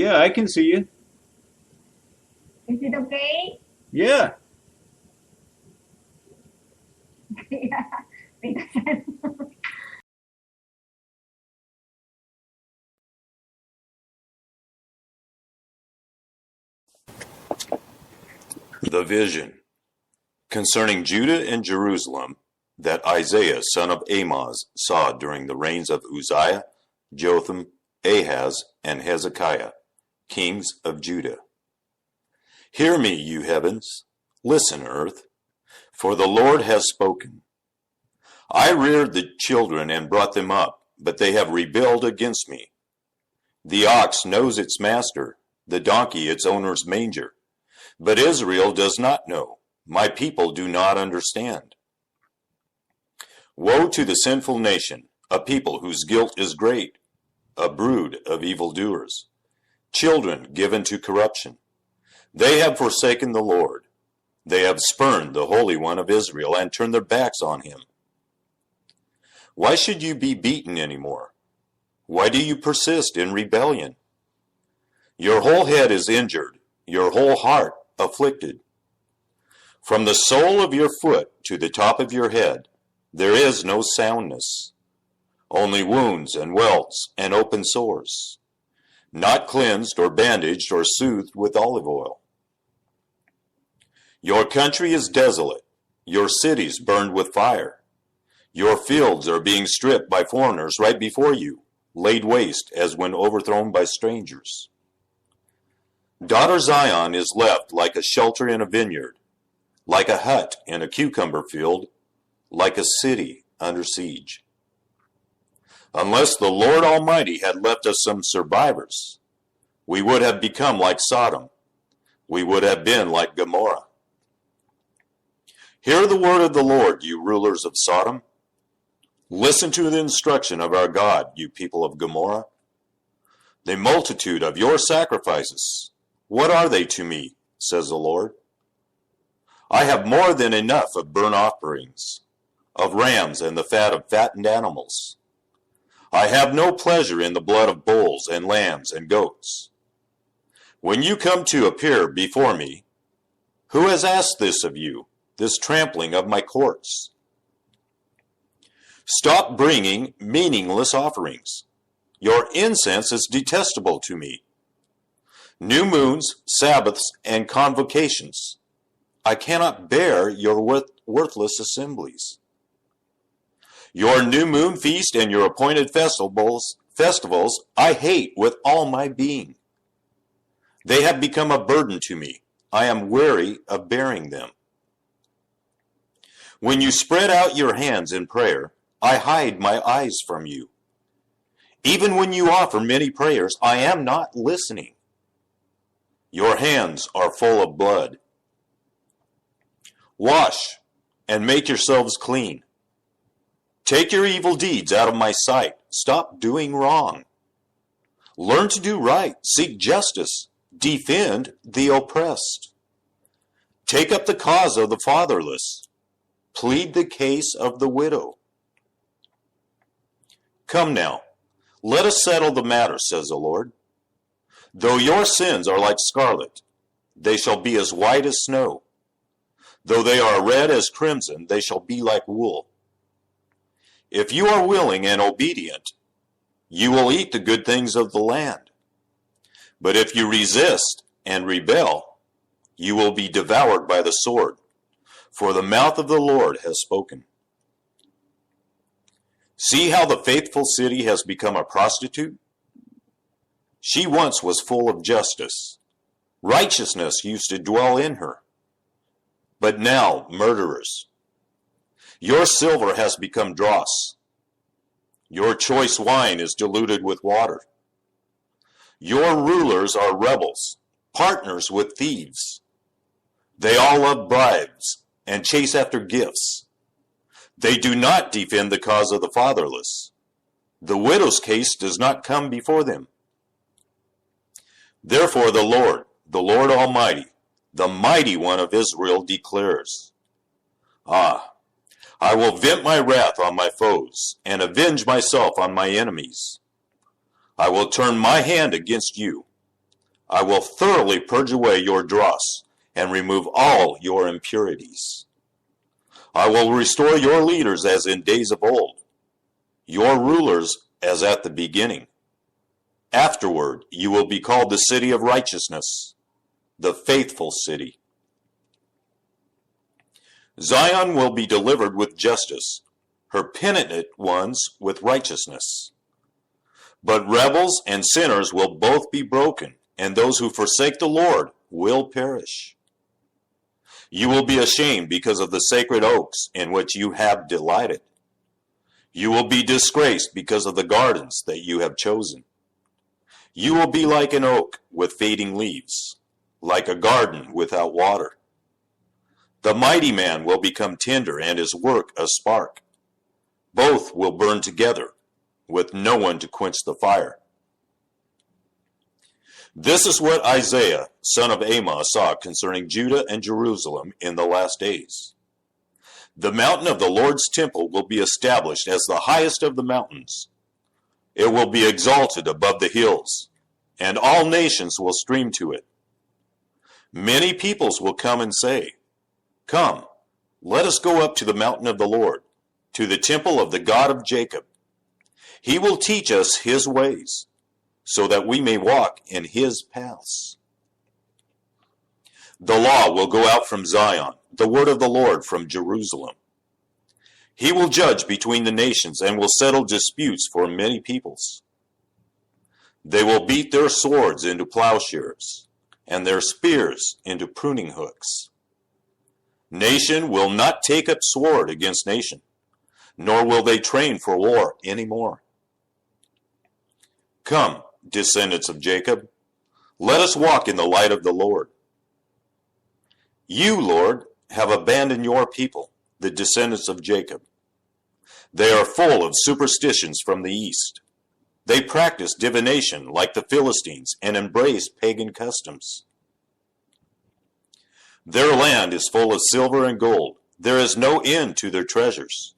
Yeah, I can see you. Is it okay? Yeah. Yeah, because The vision concerning Judah and Jerusalem that Isaiah son of Amoz saw during the reigns of Uzziah, Jotham, Ahaz, and Hezekiah, kings of Judah. Hear me, you heavens, listen, earth, for the Lord has spoken. I reared the children and brought them up, but they have rebelled against me. The ox knows its master, the donkey its owner's manger. But Israel does not know. My people do not understand. Woe to the sinful nation, a people whose guilt is great, a brood of evildoers, children given to corruption. They have forsaken the Lord. They have spurned the Holy One of Israel and turned their backs on him. Why should you be beaten anymore? Why do you persist in rebellion? Your whole head is injured, your whole heart afflicted. From the sole of your foot to the top of your head, there is no soundness, only wounds and welts and open sores, not cleansed or bandaged or soothed with olive oil. Your country is desolate, your cities burned with fire. Your fields are being stripped by foreigners right before you, laid waste as when overthrown by strangers. Daughter Zion is left like a shelter in a vineyard, like a hut in a cucumber field, like a city under siege. Unless the Lord Almighty had left us some survivors, we would have become like Sodom. We would have been like Gomorrah. Hear the word of the Lord, you rulers of Sodom. Listen to the instruction of our God, you people of Gomorrah. The multitude of your sacrifices, what are they to me, says the Lord? I have more than enough of burnt offerings, of rams and the fat of fattened animals. I have no pleasure in the blood of bulls and lambs and goats. When you come to appear before me, who has asked this of you, this trampling of my courts? Stop bringing meaningless offerings. Your incense is detestable to me. New moons, Sabbaths, and convocations. I cannot bear your worthless assemblies. Your new moon feast and your appointed festivals I hate with all my being. They have become a burden to me. I am weary of bearing them. When you spread out your hands in prayer, I hide my eyes from you. Even when you offer many prayers, I am not listening. Your hands are full of blood. Wash and make yourselves clean. Take your evil deeds out of my sight. Stop doing wrong. Learn to do right. Seek justice. Defend the oppressed. Take up the cause of the fatherless. Plead the case of the widow. Come now, let us settle the matter, says the Lord. Though your sins are like scarlet, they shall be as white as snow. Though they are red as crimson, they shall be like wool. If you are willing and obedient, you will eat the good things of the land. But if you resist and rebel, you will be devoured by the sword, for the mouth of the Lord has spoken. See how the faithful city has become a prostitute? She once was full of justice. Righteousness used to dwell in her. But now, murderers. Your silver has become dross. Your choice wine is diluted with water. Your rulers are rebels, partners with thieves. They all love bribes and chase after gifts. They do not defend the cause of the fatherless. The widow's case does not come before them. Therefore the Lord Almighty, the Mighty One of Israel declares, I will vent my wrath on my foes and avenge myself on my enemies. I will turn my hand against you. I will thoroughly purge away your dross and remove all your impurities. I will restore your leaders as in days of old, your rulers as at the beginning. Afterward, you will be called the city of righteousness, the faithful city. Zion will be delivered with justice, her penitent ones with righteousness. But rebels and sinners will both be broken, and those who forsake the Lord will perish. You will be ashamed because of the sacred oaks in which you have delighted. You will be disgraced because of the gardens that you have chosen. You will be like an oak with fading leaves, like a garden without water. The mighty man will become tinder and his work a spark. Both will burn together, with no one to quench the fire. This is what Isaiah, son of Amos, saw concerning Judah and Jerusalem in the last days. The mountain of the Lord's temple will be established as the highest of the mountains. It will be exalted above the hills, and all nations will stream to it. Many peoples will come and say, Come, let us go up to the mountain of the Lord, to the temple of the God of Jacob. He will teach us his ways, so that we may walk in his paths. The law will go out from Zion, the word of the Lord from Jerusalem. He will judge between the nations and will settle disputes for many peoples. They will beat their swords into plowshares and their spears into pruning hooks. Nation will not take up sword against nation, nor will they train for war any more. Come, descendants of Jacob, let us walk in the light of the Lord. You, Lord, have abandoned your people, the descendants of Jacob. They are full of superstitions from the east. They practice divination like the Philistines and embrace pagan customs. Their land is full of silver and gold. There is no end to their treasures.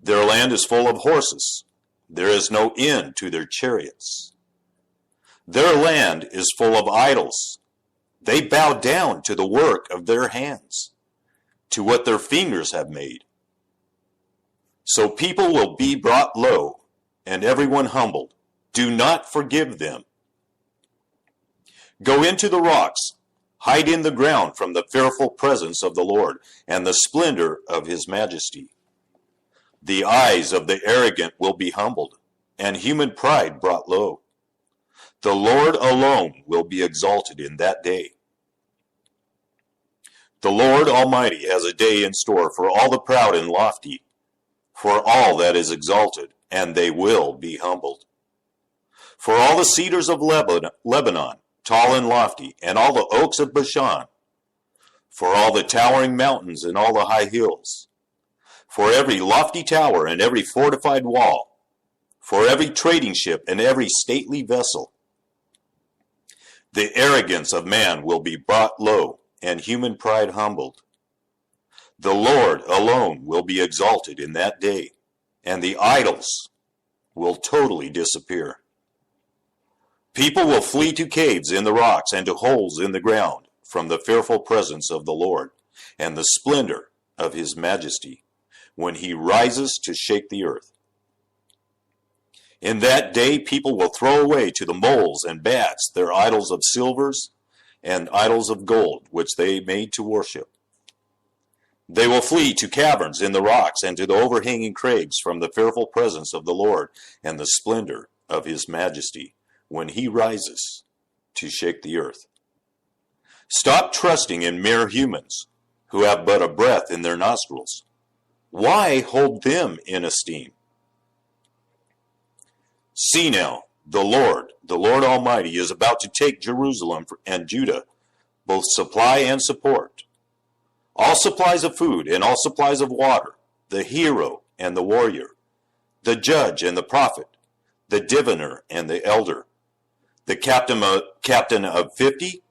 Their land is full of horses. There is no end to their chariots. Their land is full of idols. They bow down to the work of their hands, to what their fingers have made. So people will be brought low, and everyone humbled. Do not forgive them. Go into the rocks, hide in the ground from the fearful presence of the Lord and the splendor of his majesty. The eyes of the arrogant will be humbled, and human pride brought low. The Lord alone will be exalted in that day. The Lord Almighty has a day in store for all the proud and lofty, for all that is exalted, and they will be humbled. For all the cedars of Lebanon, tall and lofty, and all the oaks of Bashan, for all the towering mountains and all the high hills, for every lofty tower and every fortified wall, for every trading ship and every stately vessel. The arrogance of man will be brought low, and human pride humbled. The Lord alone will be exalted in that day, and the idols will totally disappear. People will flee to caves in the rocks and to holes in the ground from the fearful presence of the Lord and the splendor of his majesty when he rises to shake the earth. In that day people will throw away to the moles and bats their idols of silvers and idols of gold which they made to worship. They will flee to caverns in the rocks and to the overhanging crags from the fearful presence of the Lord and the splendor of his majesty when he rises to shake the earth. Stop trusting in mere humans who have but a breath in their nostrils. Why hold them in esteem? See now, the Lord Almighty is about to take Jerusalem and Judah, both supply and support. All supplies of food and all supplies of water, the hero and the warrior, the judge and the prophet, the diviner and the elder, the captain of 50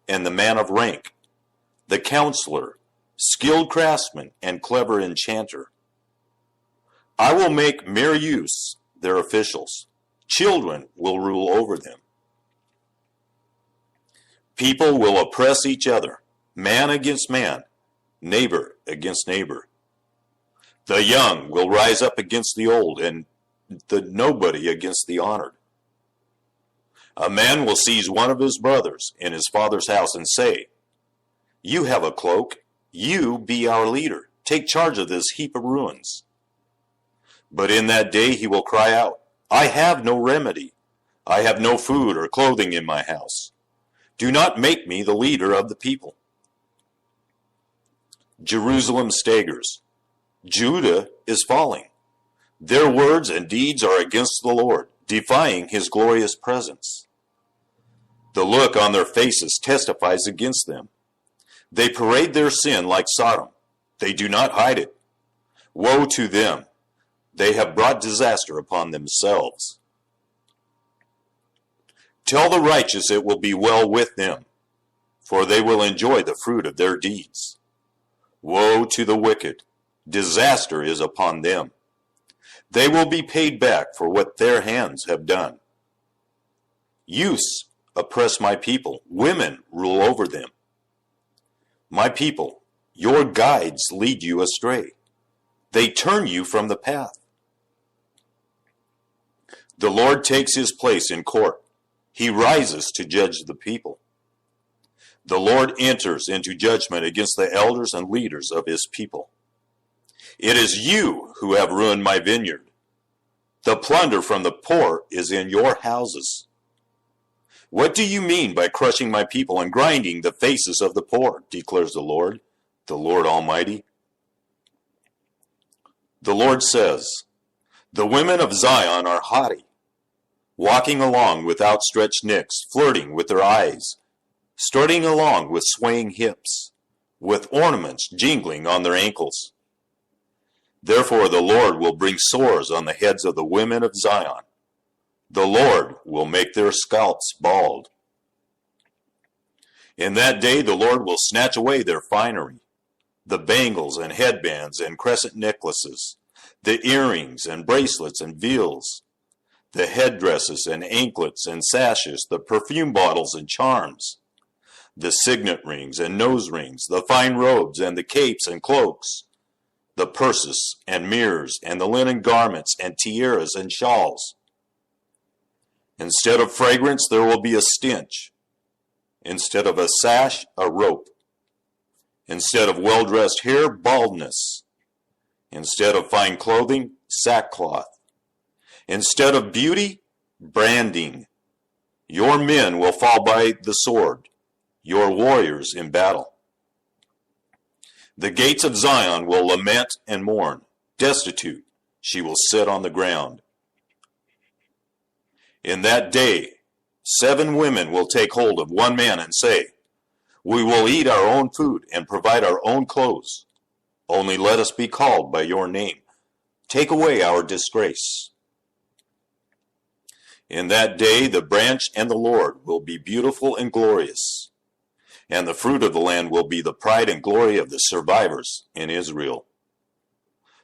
and the man of rank, the counselor, skilled craftsman and clever enchanter. I will make mere use their officials. Children will rule over them. People will oppress each other, man against man, neighbor against neighbor. The young will rise up against the old, and the nobody against the honored. A man will seize one of his brothers in his father's house and say, "You have a cloak, you be our leader, take charge of this heap of ruins." But in that day he will cry out, "I have no remedy, I have no food or clothing in my house. Do not make me the leader of the people." Jerusalem staggers. Judah is falling. Their words and deeds are against the Lord, defying his glorious presence. The look on their faces testifies against them. They parade their sin like Sodom. They do not hide it. Woe to them! They have brought disaster upon themselves. Tell the righteous it will be well with them, for they will enjoy the fruit of their deeds. Woe to the wicked! Disaster is upon them. They will be paid back for what their hands have done. Youths oppress my people. Women rule over them. My people, your guides lead you astray. They turn you from the path. The Lord takes his place in court. He rises to judge the people. The Lord enters into judgment against the elders and leaders of his people. It is you who have ruined my vineyard. The plunder from the poor is in your houses. What do you mean by crushing my people and grinding the faces of the poor, declares the Lord Almighty? The Lord says, "The women of Zion are haughty, walking along with outstretched necks, flirting with their eyes, strutting along with swaying hips, with ornaments jingling on their ankles. Therefore the Lord will bring sores on the heads of the women of Zion. The Lord will make their scalps bald. In that day the Lord will snatch away their finery, the bangles and headbands and crescent necklaces, the earrings and bracelets and veils, the headdresses and anklets and sashes, the perfume bottles and charms, the signet rings and nose rings, the fine robes and the capes and cloaks, the purses and mirrors and the linen garments and tiaras and shawls. Instead of fragrance, there will be a stench. Instead of a sash, a rope. Instead of well-dressed hair, baldness. Instead of fine clothing, sackcloth. Instead of beauty, branding. Your men will fall by the sword, your warriors in battle. The gates of Zion will lament and mourn. Destitute, she will sit on the ground. In that day, 7 women will take hold of one man and say, "We will eat our own food and provide our own clothes. Only let us be called by your name. Take away our disgrace." In that day, the branch and the Lord will be beautiful and glorious, and the fruit of the land will be the pride and glory of the survivors in Israel.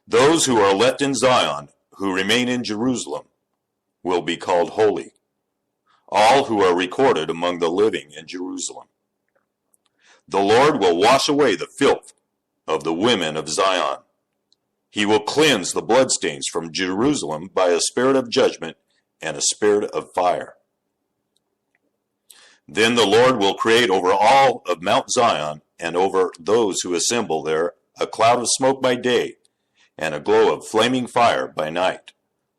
Those who are left in Zion, who remain in Jerusalem, will be called holy, all who are recorded among the living in Jerusalem. The Lord will wash away the filth of the women of Zion. He will cleanse the bloodstains from Jerusalem by a spirit of judgment and a spirit of fire. Then the Lord will create over all of Mount Zion and over those who assemble there a cloud of smoke by day and a glow of flaming fire by night.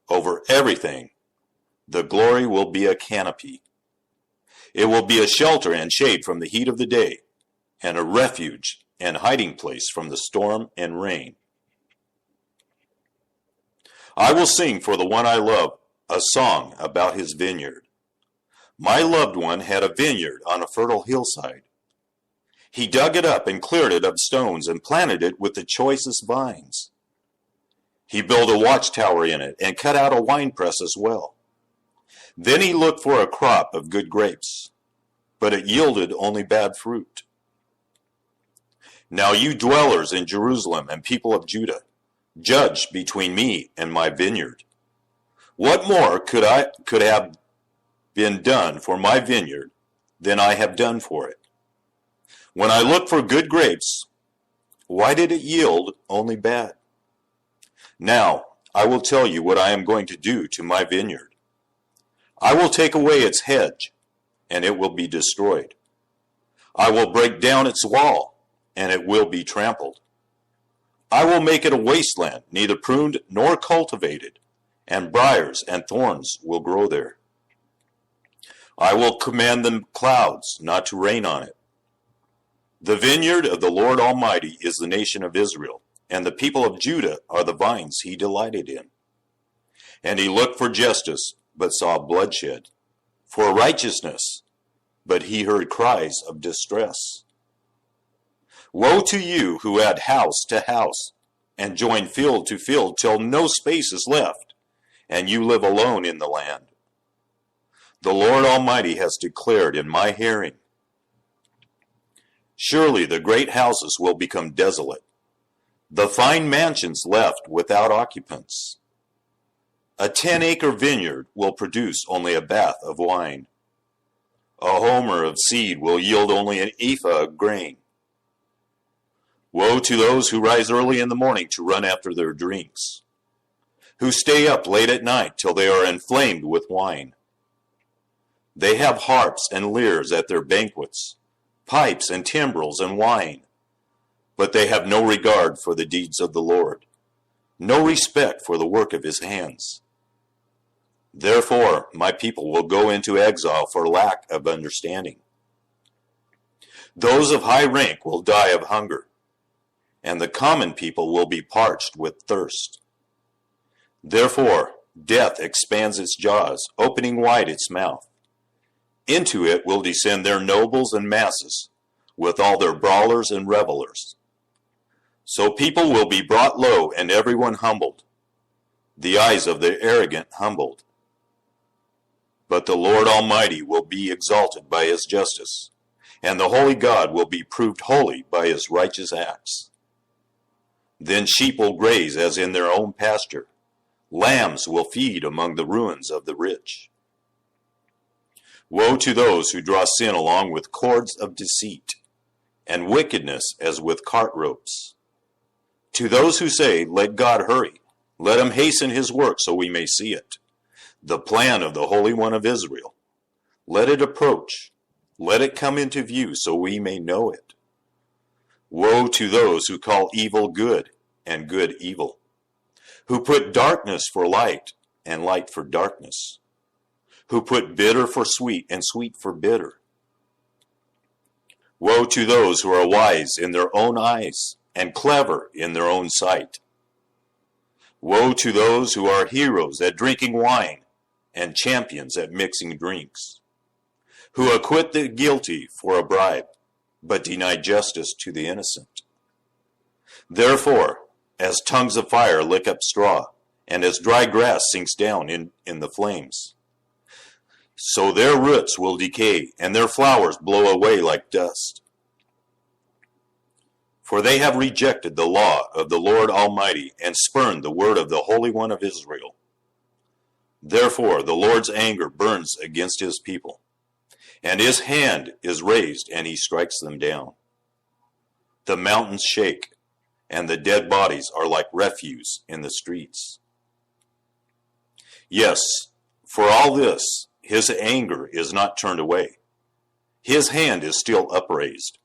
Over everything, the glory will be a canopy. It will be a shelter and shade from the heat of the day, and a refuge and hiding place from the storm and rain. I will sing for the one I love a song about his vineyard. My loved one had a vineyard on a fertile hillside. He dug it up and cleared it of stones and planted it with the choicest vines. He built a watchtower in it and cut out a winepress as well. Then he looked for a crop of good grapes, but it yielded only bad fruit. Now you dwellers in Jerusalem and people of Judah, judge between me and my vineyard. What more could have been done for my vineyard than I have done for it. When I looked for good grapes, why did it yield only bad? Now, I will tell you what I am going to do to my vineyard. I will take away its hedge, and it will be destroyed. I will break down its wall, and it will be trampled. I will make it a wasteland, neither pruned nor cultivated, and briars and thorns will grow there. I will command the clouds not to rain on it. The vineyard of the Lord Almighty is the nation of Israel, and the people of Judah are the vines he delighted in. And he looked for justice, but saw bloodshed, for righteousness, but he heard cries of distress. Woe to you who add house to house, and join field to field till no space is left, and you live alone in the land. The Lord Almighty has declared in my hearing, surely the great houses will become desolate, the fine mansions left without occupants. A 10-acre vineyard will produce only a bath of wine. A homer of seed will yield only an ephah of grain. Woe to those who rise early in the morning to run after their drinks, who stay up late at night till they are inflamed with wine. They have harps and lyres at their banquets, pipes and timbrels and wine, but they have no regard for the deeds of the Lord, no respect for the work of his hands. Therefore, my people will go into exile for lack of understanding. Those of high rank will die of hunger, and the common people will be parched with thirst. Therefore, death expands its jaws, opening wide its mouth. Into it will descend their nobles and masses, with all their brawlers and revelers. So people will be brought low, and everyone humbled, the eyes of the arrogant humbled. But the Lord Almighty will be exalted by his justice, and the holy God will be proved holy by his righteous acts. Then sheep will graze as in their own pasture. Lambs will feed among the ruins of the rich. Woe to those who draw sin along with cords of deceit, and wickedness as with cart ropes. To those who say, let God hurry, let him hasten his work so we may see it, the plan of the Holy One of Israel. Let it approach, let it come into view so we may know it. Woe to those who call evil good and good evil, who put darkness for light and light for darkness, who put bitter for sweet and sweet for bitter. Woe to those who are wise in their own eyes and clever in their own sight. Woe to those who are heroes at drinking wine and champions at mixing drinks, who acquit the guilty for a bribe, but deny justice to the innocent. Therefore, as tongues of fire lick up straw, and as dry grass sinks down in the flames, so their roots will decay, and their flowers blow away like dust. For they have rejected the law of the Lord Almighty, and spurned the word of the Holy One of Israel. Therefore the Lord's anger burns against his people, and his hand is raised, and he strikes them down. The mountains shake, and the dead bodies are like refuse in the streets. Yes, for all this, his anger is not turned away. His hand is still upraised.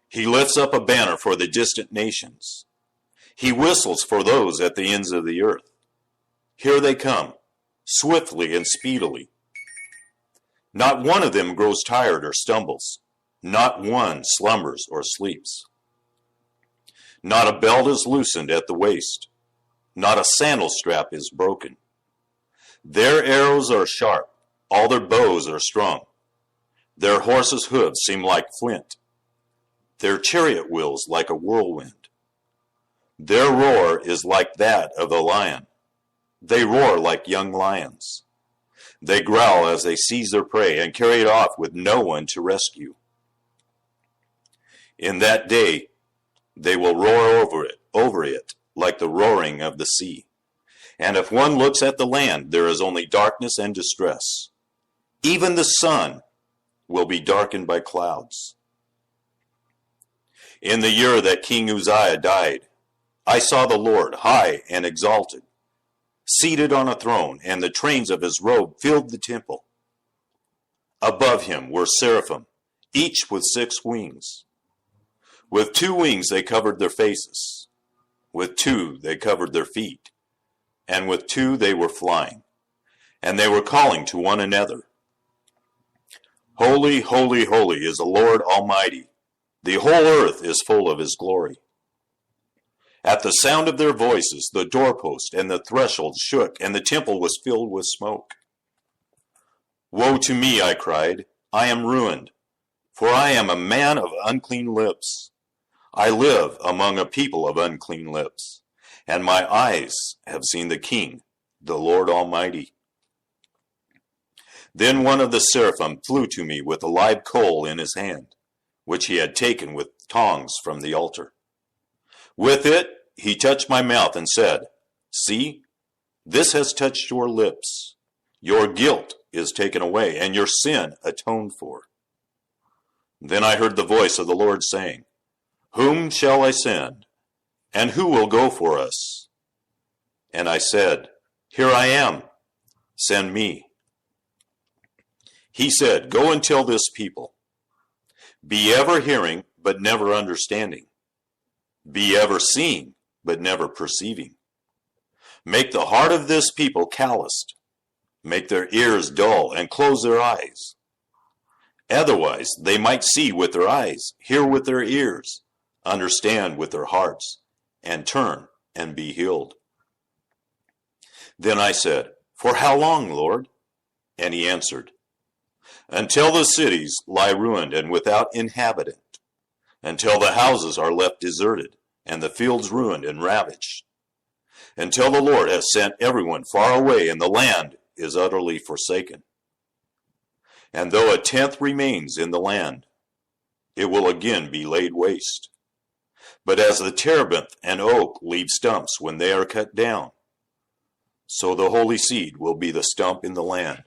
He lifts up a banner for the distant nations. He whistles for those at the ends of the earth. Here they come, swiftly and speedily. Not one of them grows tired or stumbles. Not one slumbers or sleeps. Not a belt is loosened at the waist. Not a sandal strap is broken. Their arrows are sharp. All their bows are strong. Their horses' hooves seem like flint. Their chariot wheels like a whirlwind. Their roar is like that of a lion. They roar like young lions. They growl as they seize their prey and carry it off with no one to rescue. In that day, they will roar over it like the roaring of the sea. And if one looks at the land, there is only darkness and distress. Even the sun, will be darkened by clouds. In the year that King Uzziah died, I saw the Lord high and exalted, seated on a throne, and the trains of his robe filled the temple. Above him were seraphim, each with 6 wings. With 2 wings they covered their faces, with 2 they covered their feet, and with 2 they were flying, and they were calling to one another, Holy, holy, holy is the Lord Almighty. The whole earth is full of his glory. At the sound of their voices, the doorpost and the threshold shook, and the temple was filled with smoke. Woe to me, I cried, I am ruined, for I am a man of unclean lips. I live among a people of unclean lips, and my eyes have seen the King, the Lord Almighty. Then one of the seraphim flew to me with a live coal in his hand, which he had taken with tongs from the altar. With it he touched my mouth and said, See, this has touched your lips. Your guilt is taken away, and your sin atoned for. Then I heard the voice of the Lord saying, Whom shall I send? And who will go for us? And I said, Here I am. Send me. He said, Go and tell this people, be ever hearing, but never understanding. Be ever seeing, but never perceiving. Make the heart of this people calloused. Make their ears dull and close their eyes. Otherwise, they might see with their eyes, hear with their ears, understand with their hearts, and turn and be healed. Then I said, For how long, Lord? And he answered, Until the cities lie ruined and without inhabitant, until the houses are left deserted, and the fields ruined and ravaged, until the Lord has sent everyone far away, and the land is utterly forsaken. And though 1/10 remains in the land, it will again be laid waste. But as the terebinth and oak leave stumps when they are cut down, so the holy seed will be the stump in the land.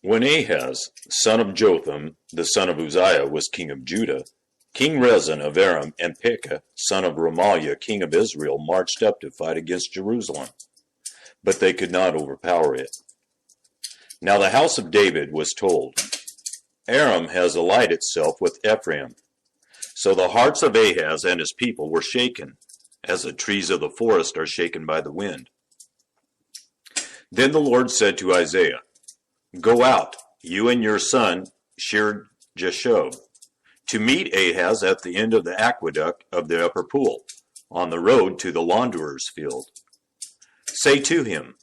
When Ahaz, son of Jotham, the son of Uzziah, was king of Judah, King Rezin of Aram and Pekah, son of Remaliah, king of Israel, marched up to fight against Jerusalem, but they could not overpower it. Now the house of David was told, Aram has allied itself with Ephraim. So the hearts of Ahaz and his people were shaken, as the trees of the forest are shaken by the wind. Then the Lord said to Isaiah, Go out, you and your son Shear-Jashub, to meet Ahaz at the end of the aqueduct of the upper pool, on the road to the launderer's field. Say to him,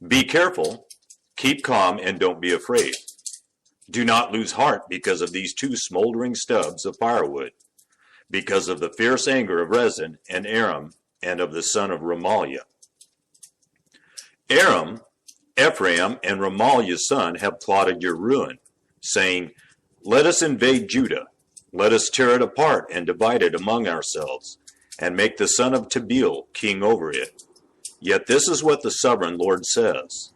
Be careful, keep calm, and don't be afraid. Do not lose heart because of these 2 smoldering stubs of firewood, because of the fierce anger of Rezin and Aram and of the son of Remaliah. Aram, Ephraim, and Remaliah's son have plotted your ruin, saying, Let us invade Judah. Let us tear it apart and divide it among ourselves, and make the son of Tabeel king over it. Yet this is what the sovereign Lord says.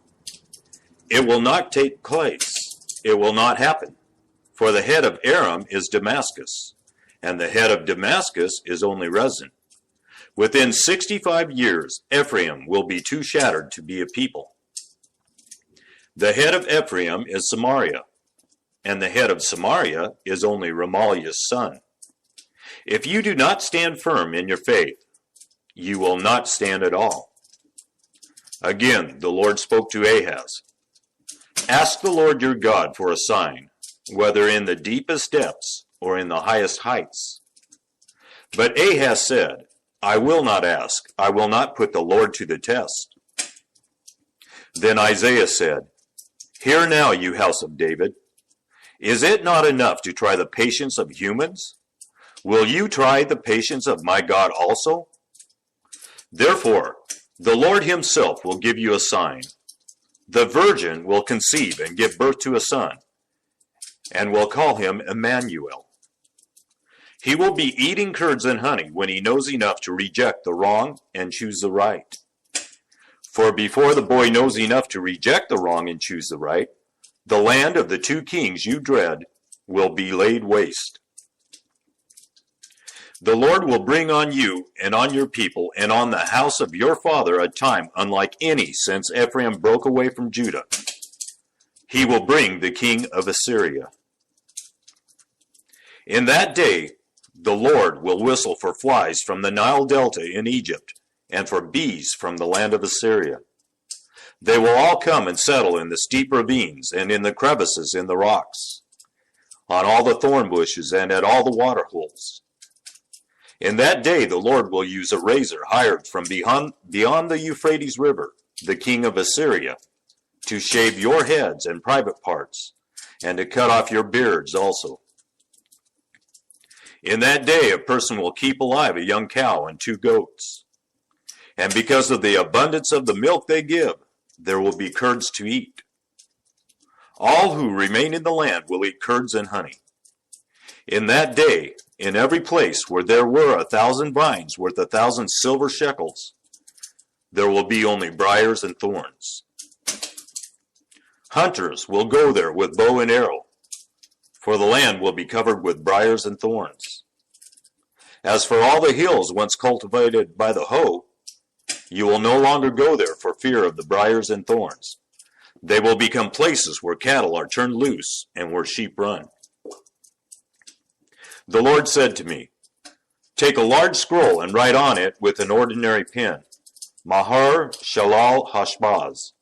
It will not take place. It will not happen. For the head of Aram is Damascus, and the head of Damascus is only Rezin. Within 65 years, Ephraim will be too shattered to be a people. The head of Ephraim is Samaria, and the head of Samaria is only Remaliah's son. If you do not stand firm in your faith, you will not stand at all. Again, the Lord spoke to Ahaz. Ask the Lord your God for a sign, whether in the deepest depths or in the highest heights. But Ahaz said, I will not ask. I will not put the Lord to the test. Then Isaiah said, Hear now, you house of David. Is it not enough to try the patience of humans? Will you try the patience of my God also? Therefore, the Lord himself will give you a sign. The virgin will conceive and give birth to a son, and will call him Emmanuel. He will be eating curds and honey when he knows enough to reject the wrong and choose the right. For before the boy knows enough to reject the wrong and choose the right, the land of the two kings you dread will be laid waste. The Lord will bring on you and on your people and on the house of your father a time unlike any since Ephraim broke away from Judah. He will bring the king of Assyria. In that day, the Lord will whistle for flies from the Nile Delta in Egypt and for bees from the land of Assyria. They will all come and settle in the steep ravines and in the crevices in the rocks, on all the thorn bushes and at all the water holes. In that day the Lord will use a razor hired from beyond the Euphrates River, the king of Assyria, to shave your heads and private parts, and to cut off your beards also. In that day a person will keep alive a young cow and 2 goats. And because of the abundance of the milk they give, there will be curds to eat. All who remain in the land will eat curds and honey. In that day, in every place where there were 1,000 vines worth 1,000 silver shekels, there will be only briars and thorns. Hunters will go there with bow and arrow, for the land will be covered with briars and thorns. As for all the hills once cultivated by the hoe, you will no longer go there for fear of the briars and thorns. They will become places where cattle are turned loose and where sheep run. The Lord said to me, "Take a large scroll and write on it with an ordinary pen, Maher Shalal Hashbaz."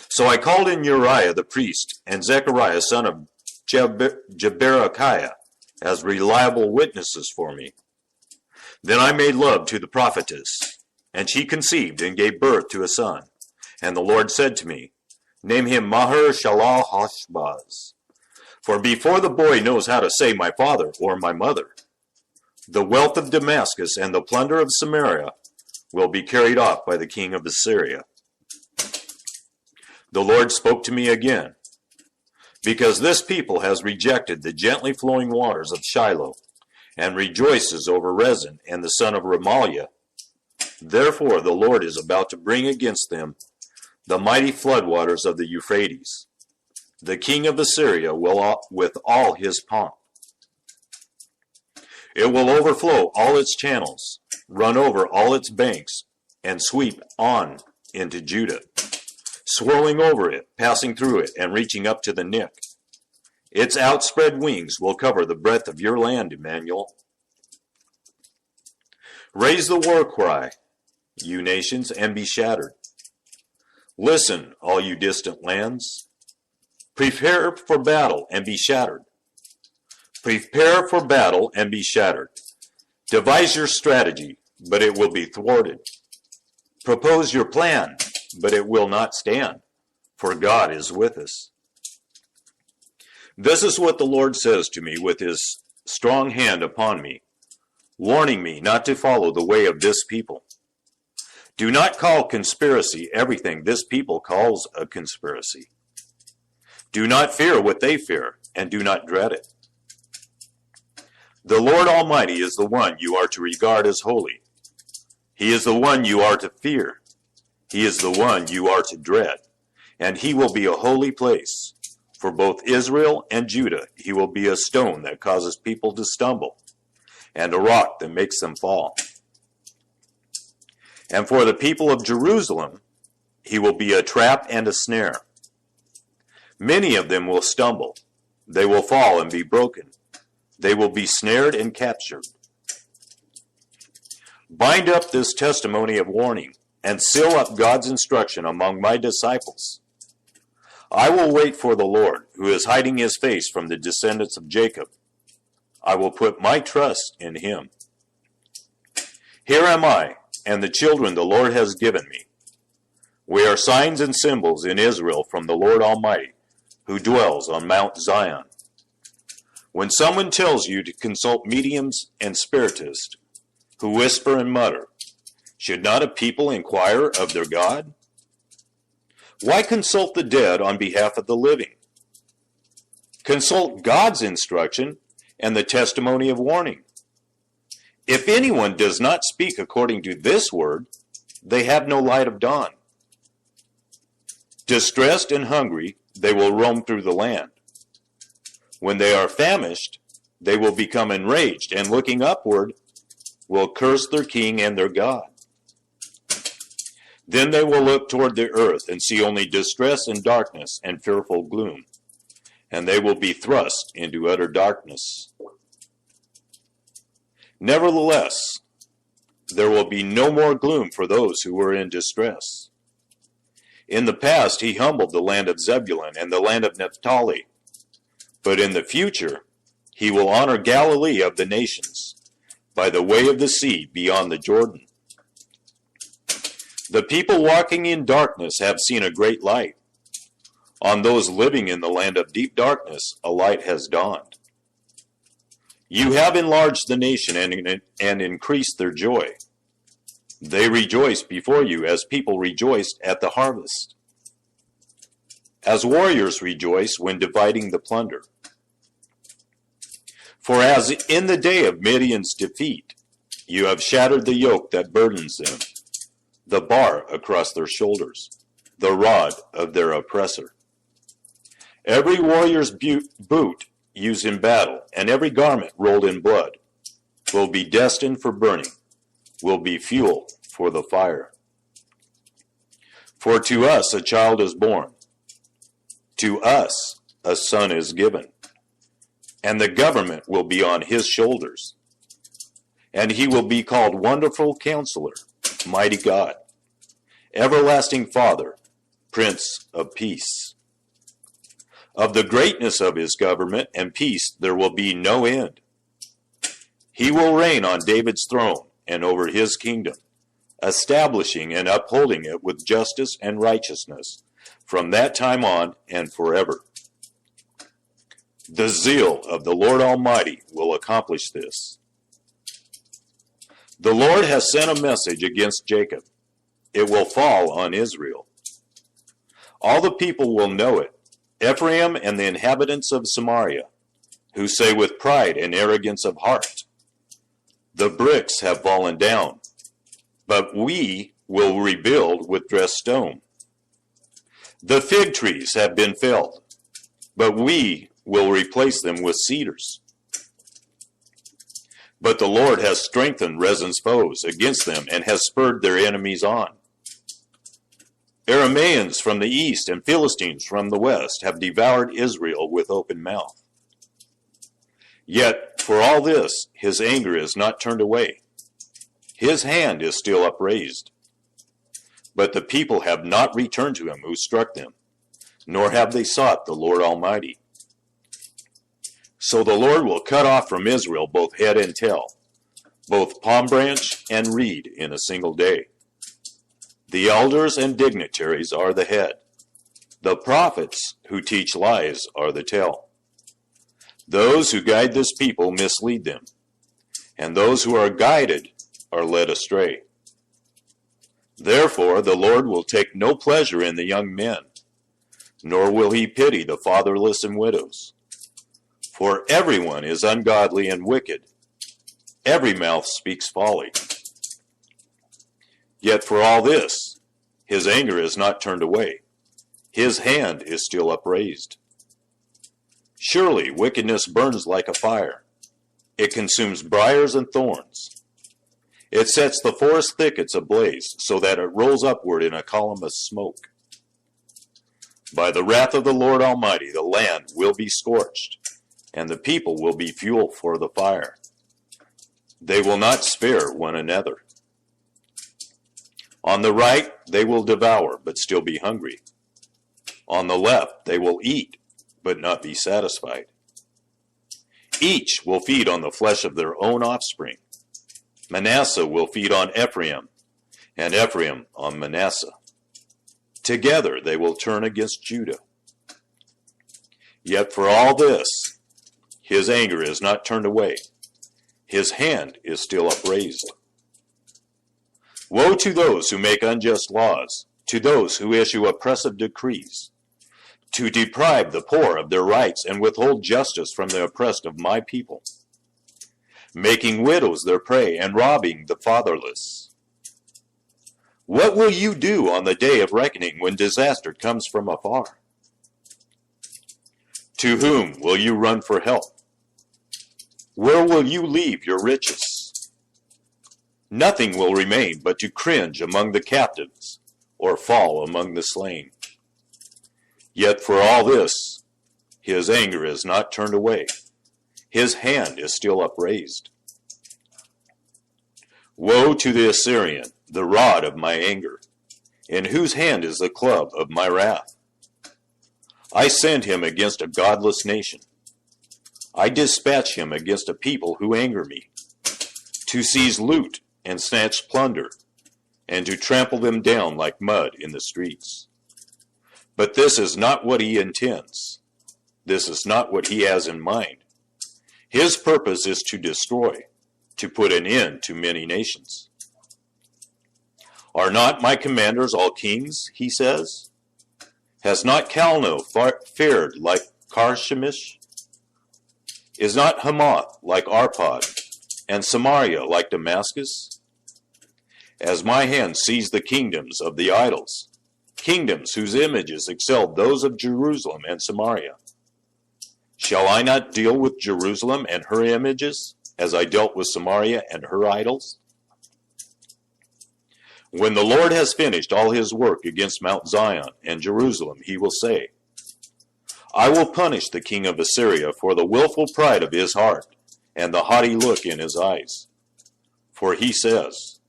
So I called in Uriah the priest and Zechariah son of Jeberechiah as reliable witnesses for me. Then I made love to the prophetess, and she conceived and gave birth to a son. And the Lord said to me, "Name him Maher Shalal Hashbaz. For before the boy knows how to say my father or my mother, the wealth of Damascus and the plunder of Samaria will be carried off by the king of Assyria." The Lord spoke to me again, "Because this people has rejected the gently flowing waters of Shiloh, and rejoices over Rezin and the son of Remaliah, therefore the Lord is about to bring against them the mighty floodwaters of the Euphrates, the king of Assyria with all his pomp. It will overflow all its channels, run over all its banks, and sweep on into Judah, swirling over it, passing through it, and reaching up to the neck. Its outspread wings will cover the breadth of your land, Emmanuel. Raise the war cry, you nations, and be shattered. Listen, all you distant lands. Prepare for battle and be shattered. Prepare for battle and be shattered. Devise your strategy, but it will be thwarted. Propose your plan, but it will not stand, for God is with us. This is what the Lord says to me with his strong hand upon me, warning me not to follow the way of this people. Do not call conspiracy everything this people calls a conspiracy. Do not fear what they fear, and do not dread it. The Lord Almighty is the one you are to regard as holy. He is the one you are to fear. He is the one you are to dread, and he will be a holy place. For both Israel and Judah, he will be a stone that causes people to stumble, and a rock that makes them fall. And for the people of Jerusalem, he will be a trap and a snare. Many of them will stumble. They will fall and be broken. They will be snared and captured. Bind up this testimony of warning, and seal up God's instruction among my disciples. I will wait for the Lord, who is hiding his face from the descendants of Jacob. I will put my trust in him. Here am I, and the children the Lord has given me. We are signs and symbols in Israel from the Lord Almighty, who dwells on Mount Zion. When someone tells you to consult mediums and spiritists, who whisper and mutter, should not a people inquire of their God? Why consult the dead on behalf of the living? Consult God's instruction and the testimony of warning. If anyone does not speak according to this word, they have no light of dawn. Distressed and hungry, they will roam through the land. When they are famished, they will become enraged, and looking upward, will curse their king and their God. Then they will look toward the earth and see only distress and darkness and fearful gloom, and they will be thrust into utter darkness. Nevertheless, there will be no more gloom for those who were in distress. In the past he humbled the land of Zebulun and the land of Naphtali, but in the future he will honor Galilee of the nations by the way of the sea beyond the Jordan. The people walking in darkness have seen a great light. On those living in the land of deep darkness, a light has dawned. You have enlarged the nation and increased their joy. They rejoice before you as people rejoiced at the harvest, as warriors rejoice when dividing the plunder. For as in the day of Midian's defeat, you have shattered the yoke that burdens them, the bar across their shoulders, the rod of their oppressor. Every warrior's boot used in battle, and every garment rolled in blood, will be destined for burning, will be fuel for the fire. For to us a child is born, to us a son is given, and the government will be on his shoulders. And he will be called Wonderful Counselor, Mighty God, Everlasting Father, Prince of Peace. Of the greatness of his government and peace there will be no end. He will reign on David's throne and over his kingdom, establishing and upholding it with justice and righteousness from that time on and forever. The zeal of the Lord Almighty will accomplish this. The Lord has sent a message against Jacob. It will fall on Israel. All the people will know it, Ephraim and the inhabitants of Samaria, who say with pride and arrogance of heart, the bricks have fallen down, but we will rebuild with dressed stone. The fig trees have been felled, but we will replace them with cedars. But the Lord has strengthened Rezin's foes against them and has spurred their enemies on. Aramaeans from the east and Philistines from the west have devoured Israel with open mouth. Yet for all this, his anger is not turned away. His hand is still upraised. But the people have not returned to him who struck them, nor have they sought the Lord Almighty. So the Lord will cut off from Israel both head and tail, both palm branch and reed in a single day. The elders and dignitaries are the head. The prophets who teach lies are the tail. Those who guide this people mislead them, and those who are guided are led astray. Therefore the Lord will take no pleasure in the young men, nor will he pity the fatherless and widows. For everyone is ungodly and wicked. Every mouth speaks folly. Yet for all this, his anger is not turned away. His hand is still upraised. Surely wickedness burns like a fire. It consumes briars and thorns. It sets the forest thickets ablaze, so that it rolls upward in a column of smoke. By the wrath of the Lord Almighty, the land will be scorched, and the people will be fuel for the fire. They will not spare one another. On the right they will devour, but still be hungry. On the left they will eat, but not be satisfied. Each will feed on the flesh of their own offspring. Manasseh will feed on Ephraim, and Ephraim on Manasseh. Together they will turn against Judah. Yet for all this, his anger is not turned away. His hand is still upraised. Woe to those who make unjust laws, to those who issue oppressive decrees, to deprive the poor of their rights and withhold justice from the oppressed of my people. making widows their prey and robbing the fatherless. What will you do on the day of reckoning when disaster comes from afar? To whom will you run for help? Where will you leave your riches? Nothing will remain but to cringe among the captives or fall among the slain. Yet for all this, his anger is not turned away. His hand is still upraised. Woe to the Assyrian, the rod of my anger, in whose hand is the club of my wrath. I send him against a godless nation. I dispatch him against a people who anger me, to seize loot and snatch plunder, and to trample them down like mud in the streets. But this is not what he intends. This is not what he has in mind. His purpose is to destroy, to put an end to many nations. Are not my commanders all kings, he says? Has not Calno fared like Karshemish? Is not Hamath like Arpad, and Samaria like Damascus? As my hand seized the kingdoms of the idols, kingdoms whose images excelled those of Jerusalem and Samaria, shall I not deal with Jerusalem and her images, as I dealt with Samaria and her idols? When the Lord has finished all his work against Mount Zion and Jerusalem, he will say, I will punish the king of Assyria for the willful pride of his heart and the haughty look in his eyes. For he says,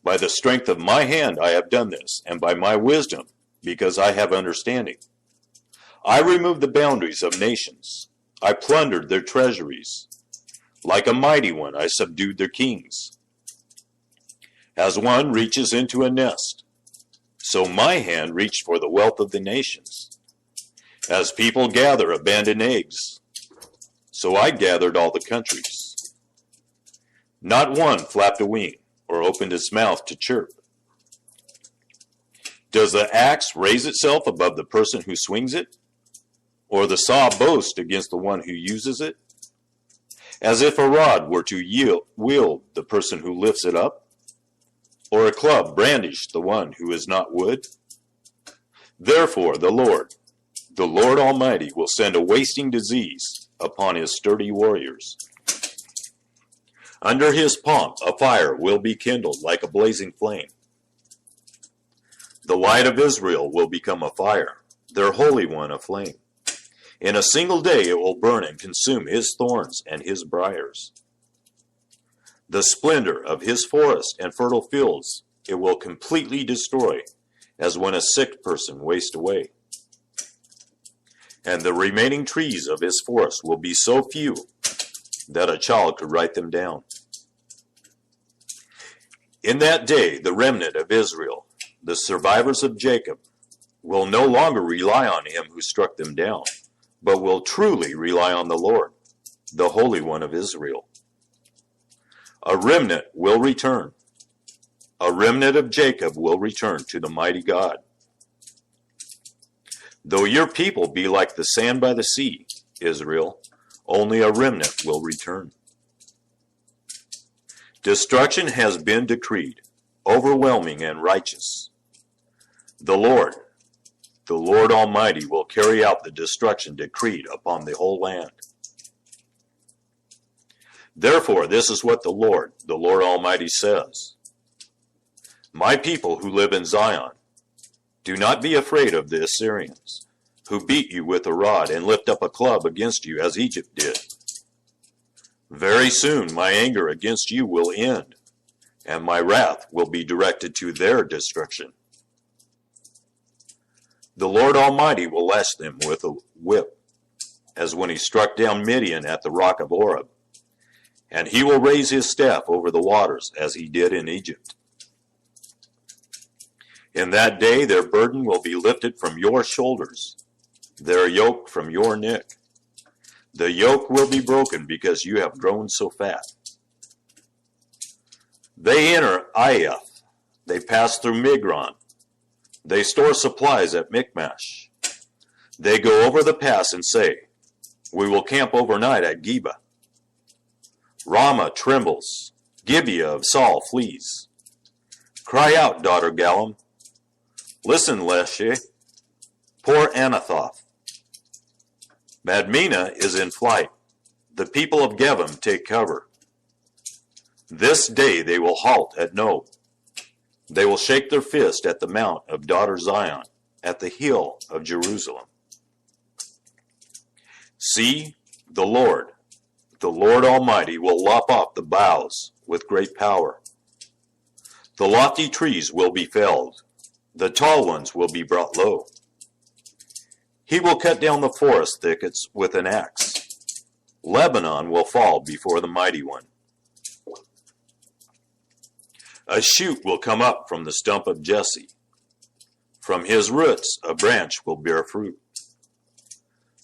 by the strength of my hand I have done this, and by my wisdom, because I have understanding. I removed the boundaries of nations. I plundered their treasuries. Like a mighty one, I subdued their kings. As one reaches into a nest, so my hand reached for the wealth of the nations. As people gather abandoned eggs, so I gathered all the countries. Not one flapped a wing or opened its mouth to chirp. Does the axe raise itself above the person who swings it? Or the saw boast against the one who uses it? As if a rod were to wield the person who lifts it up? Or a club brandish the one who is not wood? Therefore the Lord Almighty, will send a wasting disease upon his sturdy warriors. Under his pomp a fire will be kindled like a blazing flame. The light of Israel will become a fire, their Holy One a flame. In a single day it will burn and consume his thorns and his briars. The splendor of his forest and fertile fields it will completely destroy, as when a sick person wastes away. And the remaining trees of his forest will be so few that a child could write them down. In that day, the remnant of Israel, the survivors of Jacob, will no longer rely on him who struck them down, but will truly rely on the Lord, the Holy One of Israel. A remnant will return. A remnant of Jacob will return to the mighty God. Though your people be like the sand by the sea, Israel, only a remnant will return. Destruction has been decreed, overwhelming and righteous. The Lord Almighty, will carry out the destruction decreed upon the whole land. Therefore, this is what the Lord Almighty says. My people who live in Zion, do not be afraid of the Assyrians, who beat you with a rod and lift up a club against you as Egypt did. Very soon my anger against you will end, and my wrath will be directed to their destruction. The Lord Almighty will lash them with a whip, as when he struck down Midian at the rock of Oreb, and he will raise his staff over the waters as he did in Egypt. In that day their burden will be lifted from your shoulders, their yoke from your neck. The yoke will be broken because you have grown so fat. They enter Aiath. They pass through Migron. They store supplies at Michmash. They go over the pass and say, we will camp overnight at Geba. Ramah trembles, Gibeah of Saul flees. Cry out, daughter Gallim. Listen, Leshe. Poor Anathoth. Madmenah is in flight. The people of Gevim take cover. This day they will halt at Nob. They will shake their fist at the mount of daughter Zion, at the hill of Jerusalem. See, the Lord Almighty will lop off the boughs with great power. The lofty trees will be felled. The tall ones will be brought low. He will cut down the forest thickets with an axe. Lebanon will fall before the mighty one. A shoot will come up from the stump of Jesse. From his roots a branch will bear fruit.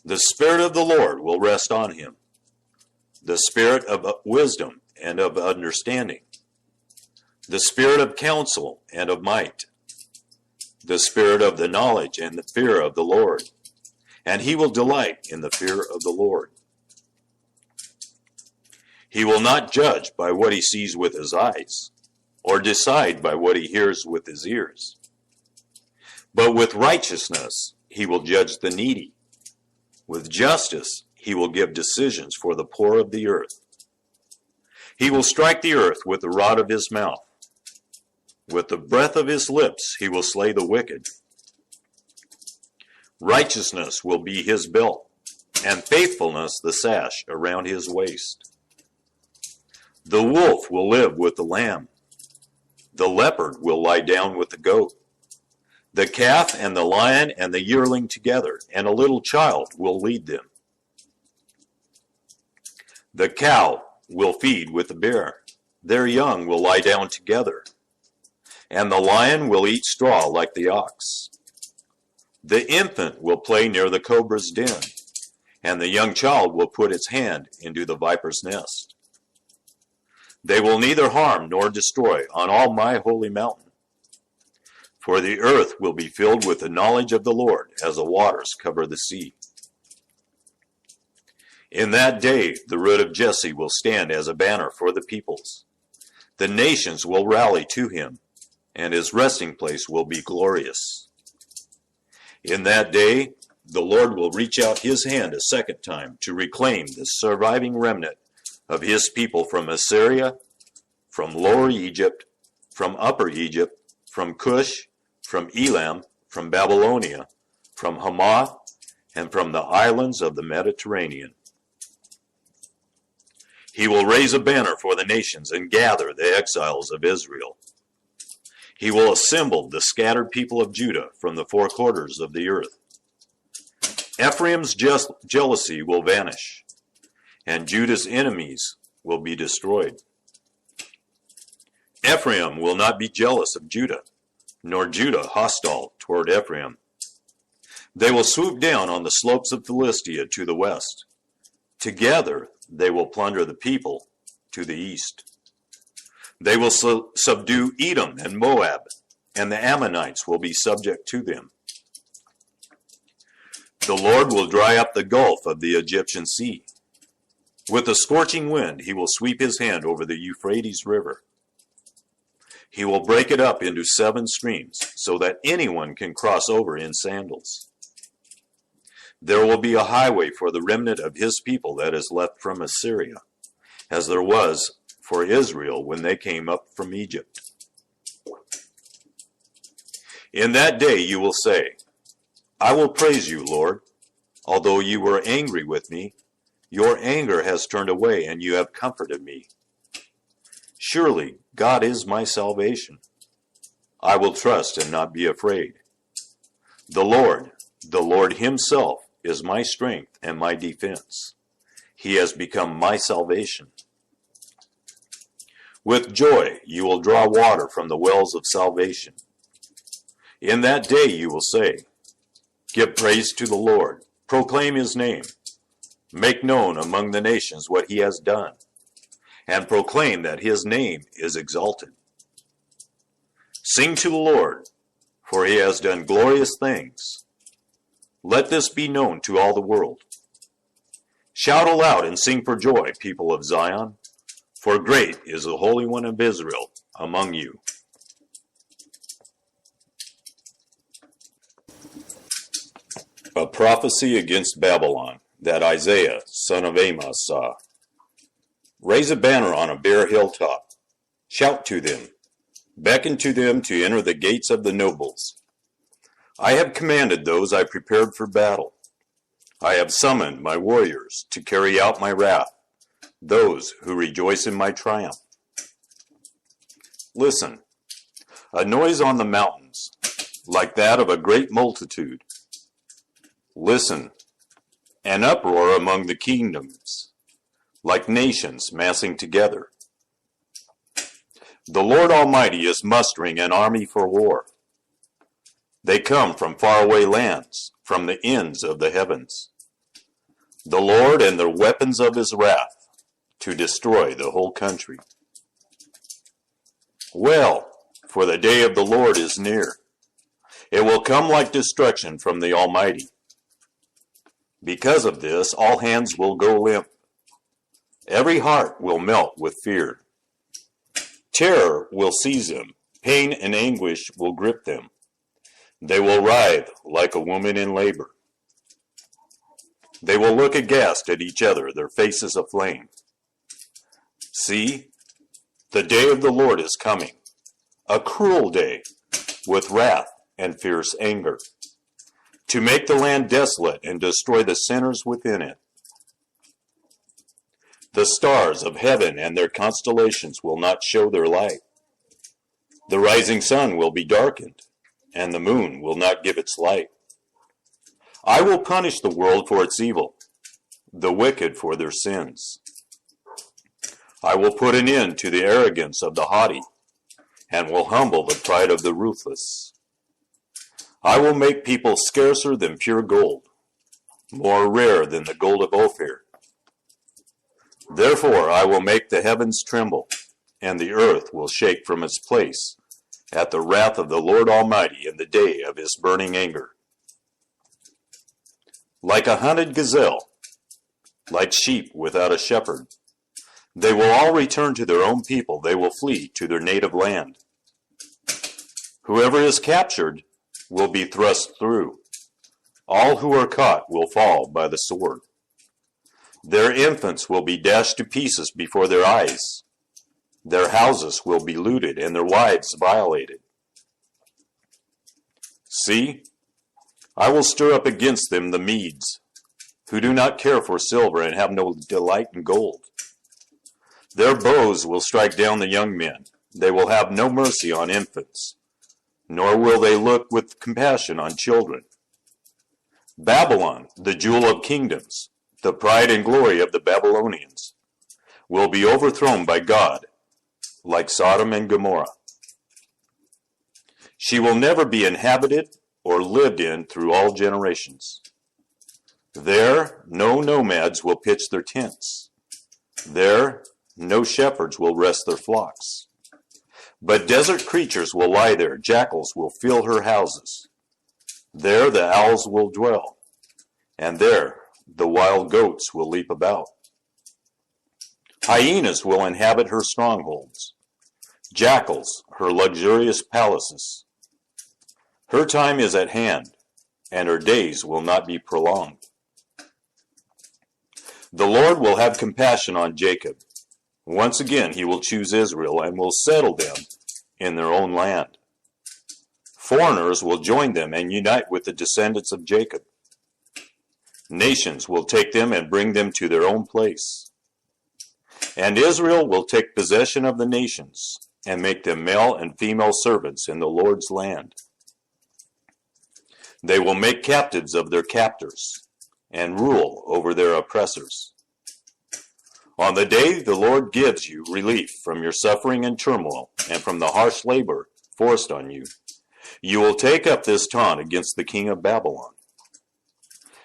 The Spirit of the Lord will rest on him, the Spirit of wisdom and of understanding, the Spirit of counsel and of might, the Spirit of the knowledge and the fear of the Lord, and he will delight in the fear of the Lord. He will not judge by what he sees with his eyes, or decide by what he hears with his ears. But with righteousness he will judge the needy. With justice he will give decisions for the poor of the earth. He will strike the earth with the rod of his mouth. With the breath of his lips he will slay the wicked. Righteousness will be his belt, and faithfulness the sash around his waist. The wolf will live with the lamb. The leopard will lie down with the goat. The calf and the lion and the yearling together, and a little child will lead them. The cow will feed with the bear. Their young will lie down together. And the lion will eat straw like the ox. The infant will play near the cobra's den, and the young child will put its hand into the viper's nest. They will neither harm nor destroy on all my holy mountain. For the earth will be filled with the knowledge of the Lord as the waters cover the sea. In that day the root of Jesse will stand as a banner for the peoples. The nations will rally to him, and his resting place will be glorious. In that day the Lord will reach out his hand a second time to reclaim the surviving remnant of his people from Assyria, from Lower Egypt, from Upper Egypt, from Cush, from Elam, from Babylonia, from Hamath, and from the islands of the Mediterranean. He will raise a banner for the nations and gather the exiles of Israel. He will assemble the scattered people of Judah from the four quarters of the earth. Ephraim's jealousy will vanish, and Judah's enemies will be destroyed. Ephraim will not be jealous of Judah, nor Judah hostile toward Ephraim. They will swoop down on the slopes of Philistia to the west. Together they will plunder the people to the east. They will subdue Edom and Moab, and the Ammonites will be subject to them. The Lord will dry up the gulf of the Egyptian sea. With a scorching wind he will sweep his hand over the Euphrates River. He will break it up into 7 streams, so that anyone can cross over in sandals. There will be a highway for the remnant of his people that is left from Assyria, as there was for Israel when they came up from Egypt. In that day you will say, I will praise you, Lord. Although you were angry with me, your anger has turned away, and you have comforted me. Surely God is my salvation. I will trust and not be afraid. The Lord himself is my strength and my defense. He has become my salvation. With joy you will draw water from the wells of salvation. In that day you will say, give praise to the Lord, proclaim his name, make known among the nations what he has done, and proclaim that his name is exalted. Sing to the Lord, for he has done glorious things. Let this be known to all the world. Shout aloud and sing for joy, people of Zion. for great is the Holy One of Israel among you. A prophecy against Babylon that Isaiah, son of Amos, saw. Raise a banner on a bare hilltop. Shout to them. Beckon to them to enter the gates of the nobles. I have commanded those I prepared for battle. I have summoned my warriors to carry out my wrath, those who rejoice in my triumph. Listen, a noise on the mountains, like that of a great multitude. Listen, an uproar among the kingdoms, like nations massing together. The Lord Almighty is mustering an army for war. They come from faraway lands, from the ends of the heavens. The Lord and the weapons of his wrath, to destroy the whole country. Well, for the day of the Lord is near. It will come like destruction from the Almighty. Because of this, all hands will go limp. Every heart will melt with fear. Terror will seize them. Pain and anguish will grip them. They will writhe like a woman in labor. They will look aghast at each other, their faces aflame. See, the day of the Lord is coming, a cruel day, with wrath and fierce anger, to make the land desolate and destroy the sinners within it. The stars of heaven and their constellations will not show their light. The rising sun will be darkened, and the moon will not give its light. I will punish the world for its evil, the wicked for their sins. I will put an end to the arrogance of the haughty, and will humble the pride of the ruthless. I will make people scarcer than pure gold, more rare than the gold of Ophir. Therefore I will make the heavens tremble, and the earth will shake from its place at the wrath of the Lord Almighty in the day of his burning anger. Like a hunted gazelle, like sheep without a shepherd, they will all return to their own people. They will flee to their native land. Whoever is captured will be thrust through. All who are caught will fall by the sword. Their infants will be dashed to pieces before their eyes. Their houses will be looted and their wives violated. See, I will stir up against them the Medes, who do not care for silver and have no delight in gold. Their bows will strike down the young men. They will have no mercy on infants, nor will they look with compassion on children. Babylon, the jewel of kingdoms, the pride and glory of the Babylonians, will be overthrown by God, like Sodom and Gomorrah. She will never be inhabited or lived in through all generations. There no nomads will pitch their tents. There no shepherds will rest their flocks. But desert creatures will lie there, jackals will fill her houses. There the owls will dwell, and there the wild goats will leap about. Hyenas will inhabit her strongholds, jackals her luxurious palaces. Her time is at hand, and her days will not be prolonged. The Lord will have compassion on Jacob. Once again he will choose Israel and will settle them in their own land. Foreigners will join them and unite with the descendants of Jacob. Nations will take them and bring them to their own place. And Israel will take possession of the nations and make them male and female servants in the Lord's land. They will make captives of their captors and rule over their oppressors. On the day the Lord gives you relief from your suffering and turmoil and from the harsh labor forced on you, you will take up this taunt against the king of Babylon.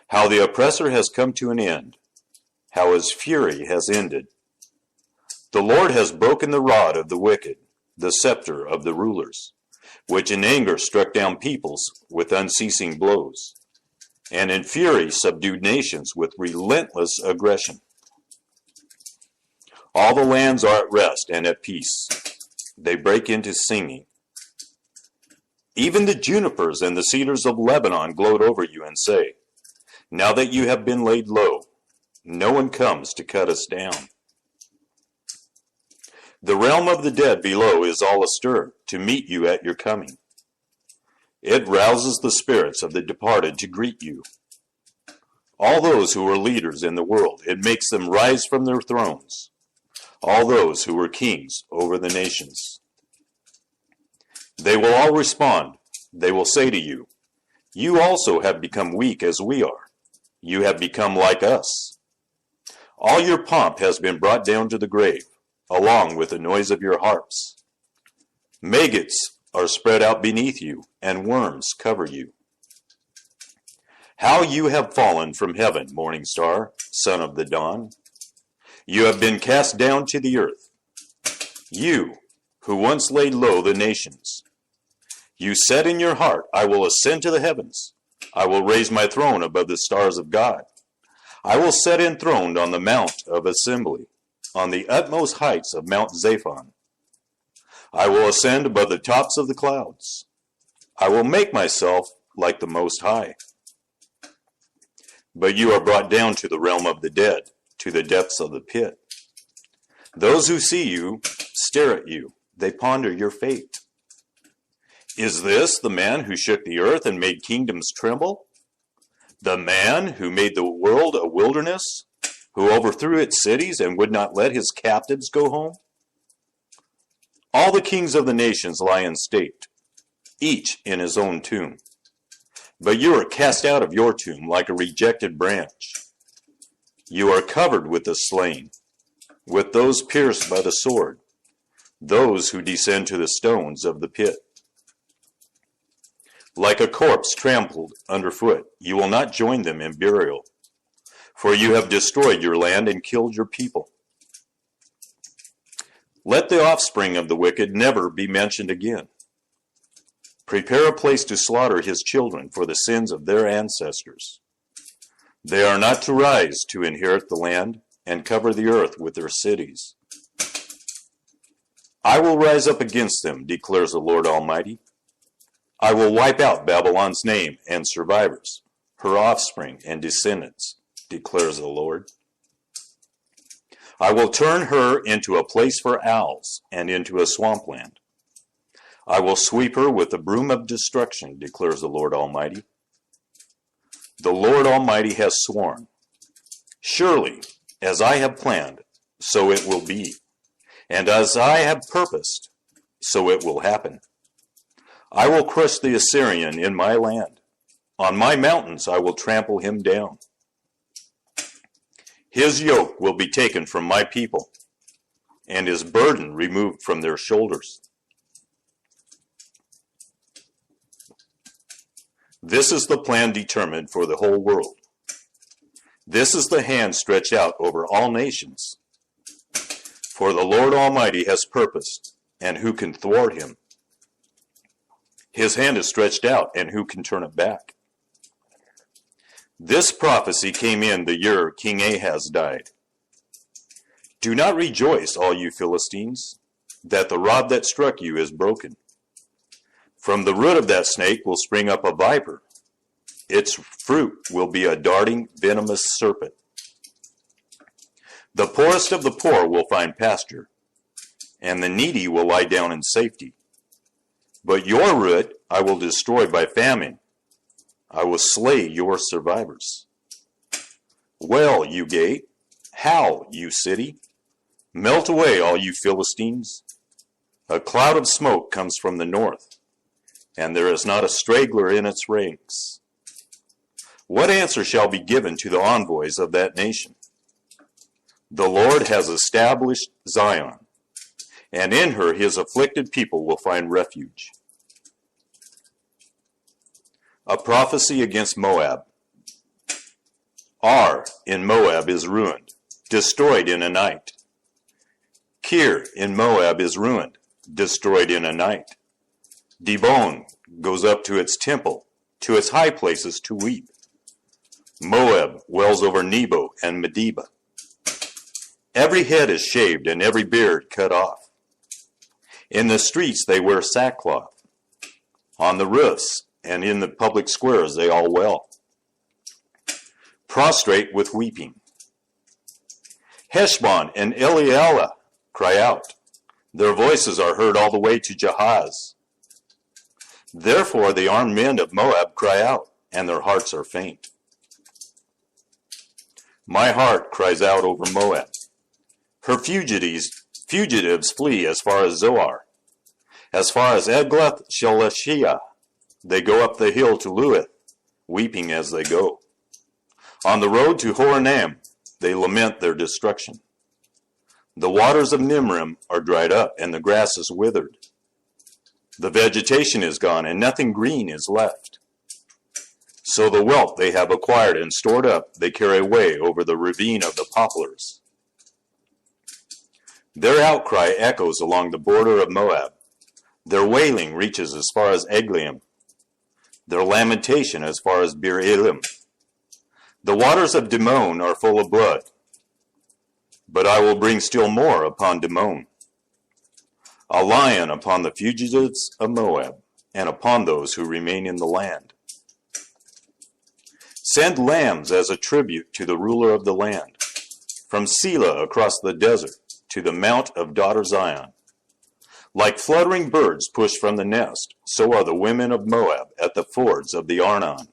How the oppressor has come to an end, how his fury has ended. The Lord has broken the rod of the wicked, the scepter of the rulers, which in anger struck down peoples with unceasing blows, and in fury subdued nations with relentless aggression. All the lands are at rest and at peace. They break into singing. Even the junipers and the cedars of Lebanon gloat over you and say, now that you have been laid low, no one comes to cut us down. The realm of the dead below is all astir to meet you at your coming. It rouses the spirits of the departed to greet you. All those who were leaders in the world, it makes them rise from their thrones. All those who were kings over the nations. They will all respond. They will say to you, you also have become weak as we are. You have become like us. All your pomp has been brought down to the grave, along with the noise of your harps. Maggots are spread out beneath you, and worms cover you. How you have fallen from heaven, morning star, son of the dawn. You have been cast down to the earth. You, who once laid low the nations. You said in your heart, I will ascend to the heavens. I will raise my throne above the stars of God. I will set enthroned on the mount of assembly, on the utmost heights of Mount Zaphon. I will ascend above the tops of the clouds. I will make myself like the Most High. But you are brought down to the realm of the dead, to the depths of the pit. Those who see you stare at you. They ponder your fate. Is this the man who shook the earth and made kingdoms tremble? The man who made the world a wilderness, who overthrew its cities and would not let his captives go home? All the kings of the nations lie in state, each in his own tomb. But you are cast out of your tomb like a rejected branch. You are covered with the slain, with those pierced by the sword, those who descend to the stones of the pit. Like a corpse trampled underfoot, you will not join them in burial, for you have destroyed your land and killed your people. Let the offspring of the wicked never be mentioned again. Prepare a place to slaughter his children for the sins of their ancestors. They are not to rise to inherit the land and cover the earth with their cities. I will rise up against them, declares the Lord Almighty. I will wipe out Babylon's name and survivors, her offspring and descendants, declares the Lord. I will turn her into a place for owls and into a swampland. I will sweep her with the broom of destruction, declares the Lord Almighty. The Lord Almighty has sworn, surely, as I have planned, so it will be, and as I have purposed, so it will happen. I will crush the Assyrian in my land. On my mountains I will trample him down. His yoke will be taken from my people, and his burden removed from their shoulders. This is the plan determined for the whole world. This is the hand stretched out over all nations. For the Lord Almighty has purposed, and who can thwart him? His hand is stretched out, and who can turn it back? This prophecy came in the year King Ahaz died. Do not rejoice, all you Philistines, that the rod that struck you is broken. From the root of that snake will spring up a viper. Its fruit will be a darting, venomous serpent. The poorest of the poor will find pasture, and the needy will lie down in safety. But your root I will destroy by famine. I will slay your survivors. Wail, you gate. Howl, you city. Melt away, all you Philistines. A cloud of smoke comes from the north, and there is not a straggler in its ranks. What answer shall be given to the envoys of that nation? The Lord has established Zion, and in her his afflicted people will find refuge. A prophecy against Moab. Ar in Moab is ruined, destroyed in a night. Kir in Moab is ruined, destroyed in a night. Dibon goes up to its temple, to its high places to weep. Moab wails over Nebo and Medeba. Every head is shaved and every beard cut off. In the streets they wear sackcloth. On the roofs and in the public squares they all wail, prostrate with weeping. Heshbon and Elealeh cry out. Their voices are heard all the way to Jahaz. Therefore the armed men of Moab cry out, and their hearts are faint. My heart cries out over Moab. Her fugitives flee as far as Zoar. As far as Eglath-Shelishiyah, they go up the hill to Luith, weeping as they go. On the road to Horonaim, they lament their destruction. The waters of Nimrim are dried up, and the grass is withered. The vegetation is gone, and nothing green is left. So the wealth they have acquired and stored up, they carry away over the ravine of the poplars. Their outcry echoes along the border of Moab. Their wailing reaches as far as Eglaim, their lamentation as far as Bir Elim. The waters of Dimon are full of blood, but I will bring still more upon Dimon, a lion upon the fugitives of Moab, and upon those who remain in the land. Send lambs as a tribute to the ruler of the land, from Selah across the desert to the mount of daughter Zion. Like fluttering birds pushed from the nest, so are the women of Moab at the fords of the Arnon.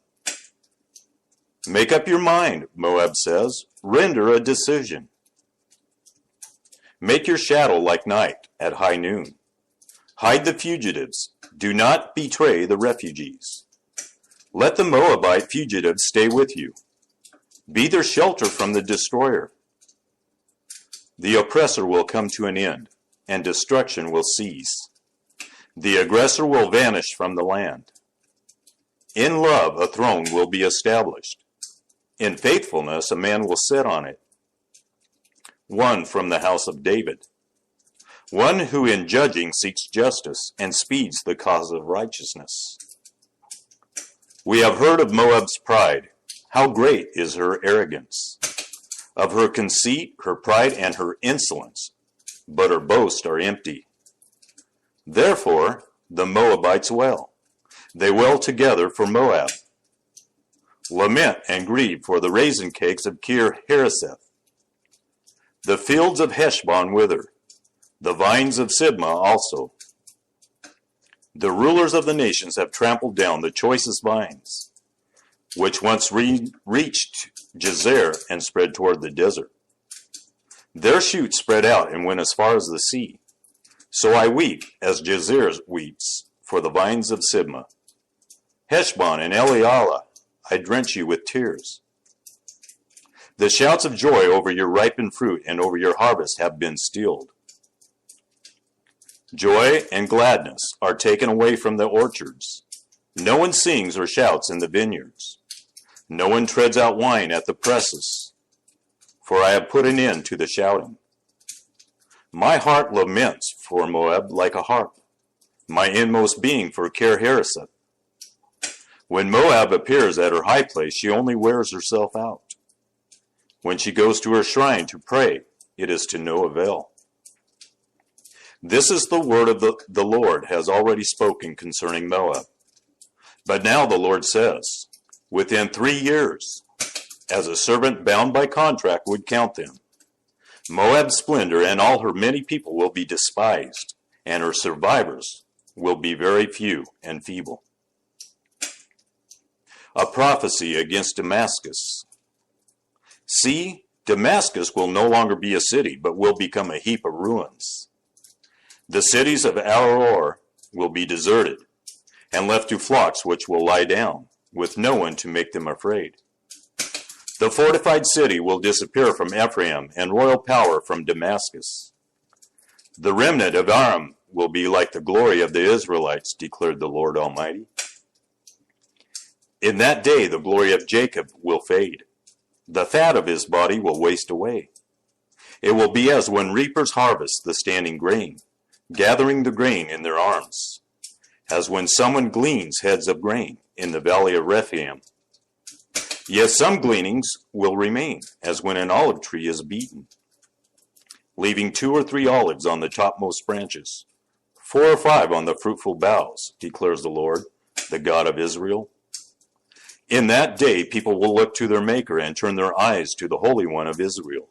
Make up your mind, Moab says. Render a decision. Make your shadow like night at high noon. Hide the fugitives. Do not betray the refugees. Let the Moabite fugitives stay with you. Be their shelter from the destroyer. The oppressor will come to an end, and destruction will cease. The aggressor will vanish from the land. In love a throne will be established. In faithfulness a man will sit on it. One from the house of David. One who in judging seeks justice and speeds the cause of righteousness. We have heard of Moab's pride. How great is her arrogance. Of her conceit, her pride, and her insolence. But her boasts are empty. Therefore the Moabites wail. They wail together for Moab. Lament and grieve for the raisin cakes of Kir Hareseth. The fields of Heshbon wither, the vines of Sibmah also. The rulers of the nations have trampled down the choicest vines, which once reached Jazer and spread toward the desert. Their shoots spread out and went as far as the sea. So I weep as Jazer weeps for the vines of Sibmah. Heshbon and Elealeh, I drench you with tears. The shouts of joy over your ripened fruit and over your harvest have been stilled. Joy and gladness are taken away from the orchards. No one sings or shouts in the vineyards. No one treads out wine at the presses, for I have put an end to the shouting. My heart laments for Moab like a harp, my inmost being for Kir Hareseth. When Moab appears at her high place, she only wears herself out. When she goes to her shrine to pray, it is to no avail. This is the word of the Lord has already spoken concerning Moab. But now the Lord says, within 3 years, as a servant bound by contract would count them, Moab's splendor and all her many people will be despised, and her survivors will be very few and feeble. A prophecy against Damascus. See, Damascus will no longer be a city, but will become a heap of ruins. The cities of Aroer will be deserted, and left to flocks which will lie down, with no one to make them afraid. The fortified city will disappear from Ephraim, and royal power from Damascus. The remnant of Aram will be like the glory of the Israelites, declared the Lord Almighty. In that day the glory of Jacob will fade. The fat of his body will waste away. It will be as when reapers harvest the standing grain, gathering the grain in their arms, as when someone gleans heads of grain in the valley of Rephaim. Yes, some gleanings will remain, as when an olive tree is beaten. leaving 2 or 3 olives on the topmost branches, 4 or 5 on the fruitful boughs, declares the Lord, the God of Israel. In that day people will look to their Maker and turn their eyes to the Holy One of Israel.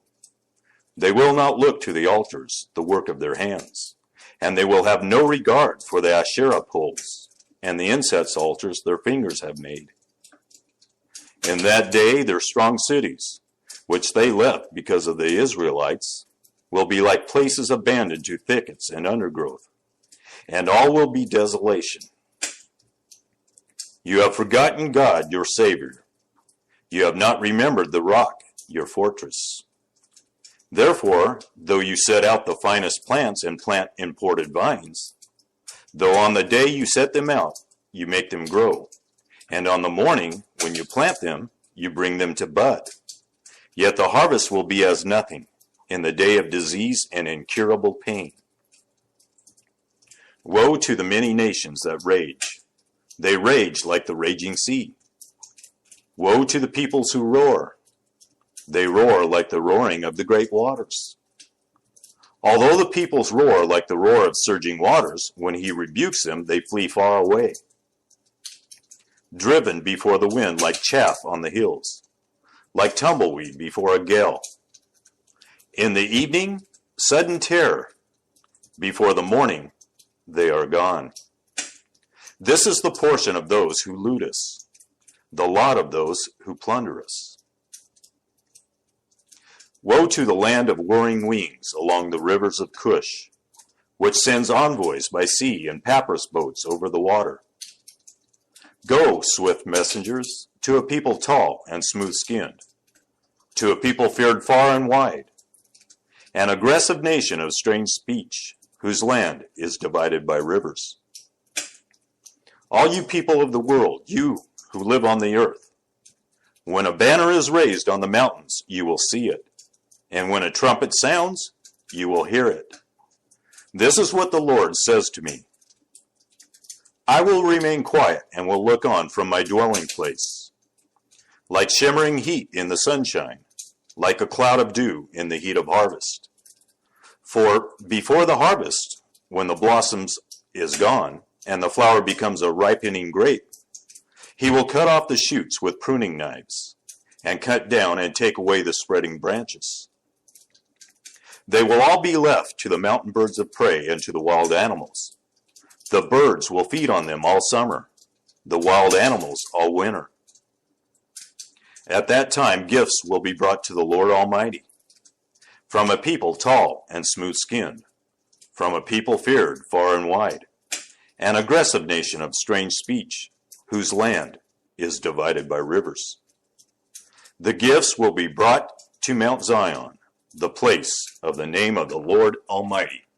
They will not look to the altars, the work of their hands, and they will have no regard for the Asherah poles and the incense altars their fingers have made. In that day their strong cities, which they left because of the Israelites, will be like places abandoned to thickets and undergrowth, and all will be desolation. You have forgotten God, your Savior. You have not remembered the rock, your fortress. Therefore, though you set out the finest plants and plant imported vines, though on the day you set them out, you make them grow, and on the morning, when you plant them, you bring them to bud, yet the harvest will be as nothing in the day of disease and incurable pain. Woe to the many nations that rage. They rage like the raging sea. Woe to the peoples who roar. They roar like the roaring of the great waters. Although the peoples roar like the roar of surging waters, when he rebukes them, they flee far away. Driven before the wind like chaff on the hills, like tumbleweed before a gale. In the evening, sudden terror. Before the morning, they are gone. This is the portion of those who loot us, the lot of those who plunder us. Woe to the land of whirring wings along the rivers of Cush, which sends envoys by sea and papyrus boats over the water. Go, swift messengers, to a people tall and smooth-skinned, to a people feared far and wide, an aggressive nation of strange speech, whose land is divided by rivers. All you people of the world, you who live on the earth, when a banner is raised on the mountains, you will see it, and when a trumpet sounds, you will hear it. This is what the Lord says to me. I will remain quiet and will look on from my dwelling place, like shimmering heat in the sunshine, like a cloud of dew in the heat of harvest. For before the harvest, when the blossoms is gone, and the flower becomes a ripening grape, he will cut off the shoots with pruning knives, and cut down and take away the spreading branches. They will all be left to the mountain birds of prey and to the wild animals. The birds will feed on them all summer, the wild animals all winter. At that time gifts will be brought to the Lord Almighty, from a people tall and smooth-skinned, from a people feared far and wide, an aggressive nation of strange speech, whose land is divided by rivers. The gifts will be brought to Mount Zion, the place of the name of the Lord Almighty.